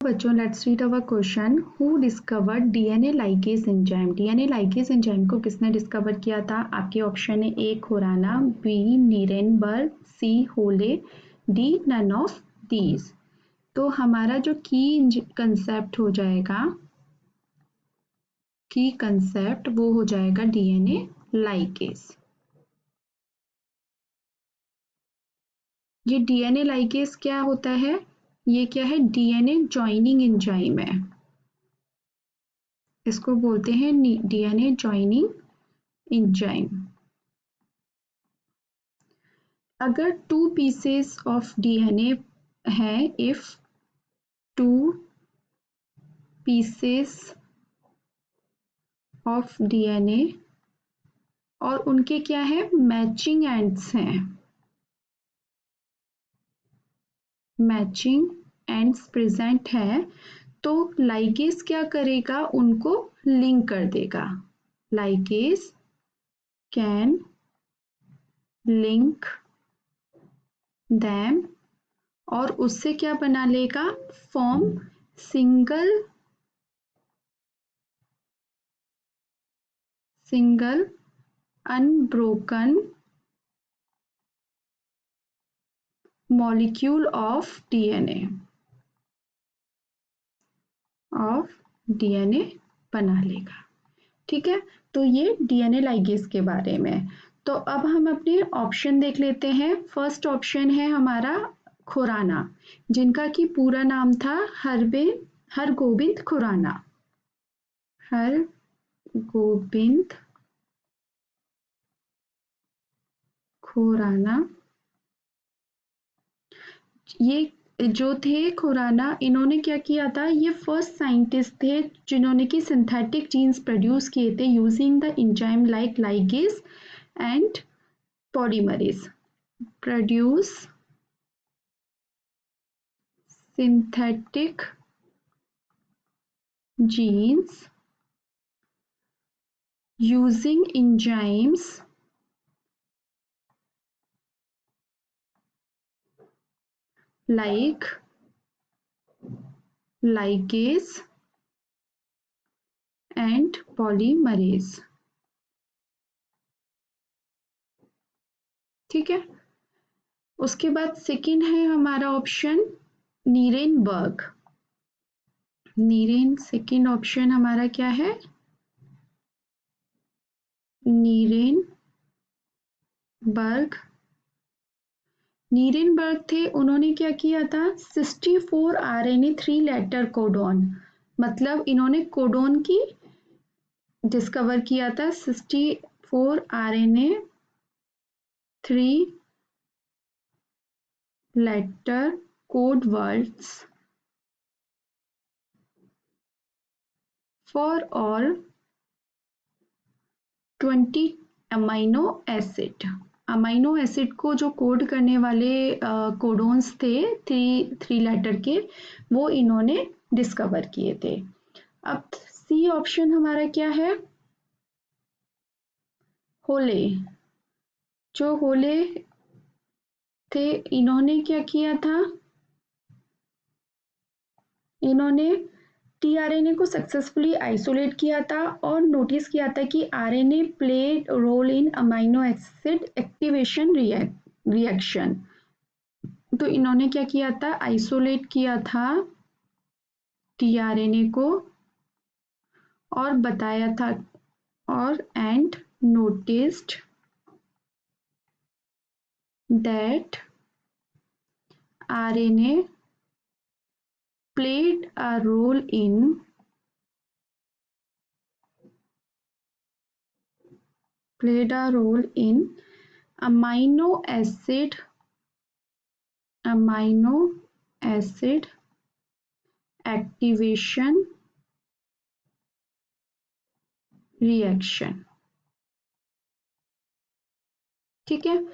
बच्चों let's read our question. Who discovered DNA ligase enzyme? DNA ligase enzyme को किसने discover किया था? आपके ऑप्शन है ए खुराना, बी नीरेनबर्ग, सी होले, डी नन ऑफ दीज। तो हमारा जो की कंसेप्ट हो जाएगा, की कंसेप्ट वो हो जाएगा डीएनए लाइगेज। ये डीएनए लाइगेज क्या होता है? ये क्या है? डीएनए जॉइनिंग एंजाइम है। इसको बोलते हैं डीएनए जॉइनिंग एंजाइम। अगर टू पीसेस ऑफ डीएनए है, if two pieces of DNA और उनके क्या है? मैचिंग एंड्स हैं, मैचिंग एंड्स प्रेजेंट है, तो लाइगेज क्या करेगा? उनको लिंक कर देगा। लाइगेज कैन लिंक देम और उससे क्या बना लेगा? Form single unbroken molecule of DNA बना लेगा। ठीक है, तो ये डीएनए लाइगेज के बारे में। तो अब हम अपने ऑप्शन देख लेते हैं। फर्स्ट ऑप्शन है हमारा खुराना, जिनका कि पूरा नाम था हरगोबिंद खुराना। हरगोबिंद खुराना। ये जो थे खुराना, इन्होंने क्या किया था? ये फर्स्ट साइंटिस्ट थे जिन्होंने कि सिंथेटिक जीन्स प्रोड्यूस किए थे using the enzyme like ligase and polymerase. Produce synthetic genes using enzymes like ligase and polymerase। ठीक है, उसके बाद सेकंड है हमारा ऑप्शन नीरेनबर्ग। सेकंड ऑप्शन हमारा क्या है? नीरेनबर्ग थे। उन्होंने क्या किया था? 64 आरएनए 3 लेटर कोडॉन, मतलब इन्होंने कोडॉन की डिस्कवर किया था। 64 RNA 3 letter code words for all 20 amino acid. Amino acid को जो कोड करने वाले कोडोन्स थे थ्री लेटर के, वो इन्होंने डिस्कवर किए थे। अब सी ऑप्शन हमारा क्या है? होले। जो होले थे, इन्होंने क्या किया था? इन्होंने टीआरएनए को सक्सेसफुली आइसोलेट किया था और नोटिस किया था कि RNA played role in amino acid activation reaction. तो इन्होंने क्या किया था? आइसोलेट किया था टीआरएनए को और बताया था, और and noticed that RNA played a role in amino acid activation reaction। ठीक है,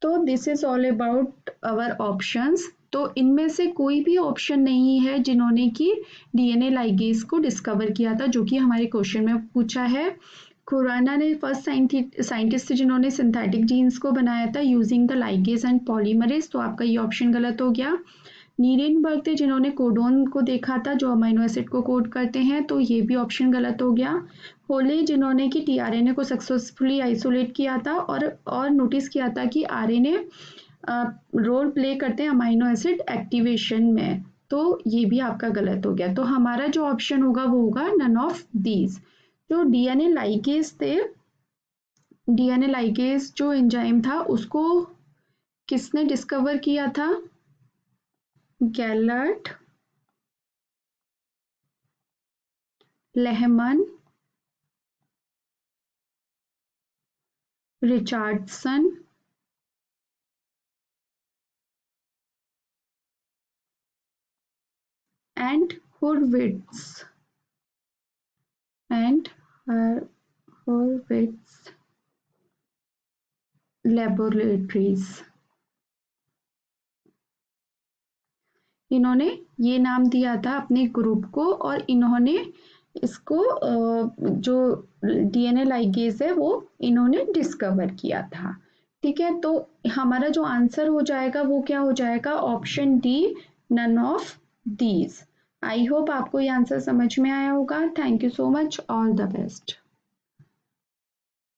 तो this is all about our options. तो इनमें से कोई भी ऑप्शन नहीं है जिन्होंने कि डीएनए लाइगेज को डिस्कवर किया था, जो कि हमारे क्वेश्चन में पूछा है। खुराना ने फर्स्ट साइंटिस्ट थे जिन्होंने सिंथेटिक जीन्स को बनाया था using the ligase and polymerase. तो आपका ये ऑप्शन गलत हो गया। नीरेनबर्ग थे जिन्होंने कोडोन को देखा था जो अमीनो एसिड को कोड करते हैं, तो ये भी ऑप्शन गलत हो गया। होले जिन्होंने कि टीआरएनए को सक्सेसफुली आइसोलेट किया था और नोटिस किया था कि आरएनए रोल प्ले करते हैं अमीनो एसिड एक्टिवेशन में, तो ये भी आपका गलत हो गया। तो हमारा जो ऑप्शन होगा वो होगा नन ऑफ दीज। जो डीएनए लाइगेज थे, डीएनए लाइगेज जो एंजाइम था उसको किसने डिस्कवर किया था? Gellert, Lehman, Richardson and Hurwitz laboratories। इन्होंने ये नाम दिया था अपने ग्रुप को और इन्होंने इसको जो डीएनए लाइगेज है वो इन्होंने डिस्कवर किया था। ठीक है, तो हमारा जो आंसर हो जाएगा वो क्या हो जाएगा? Option D, none of these. I hope आपको ये आंसर समझ में आया होगा। Thank you so much, all the best.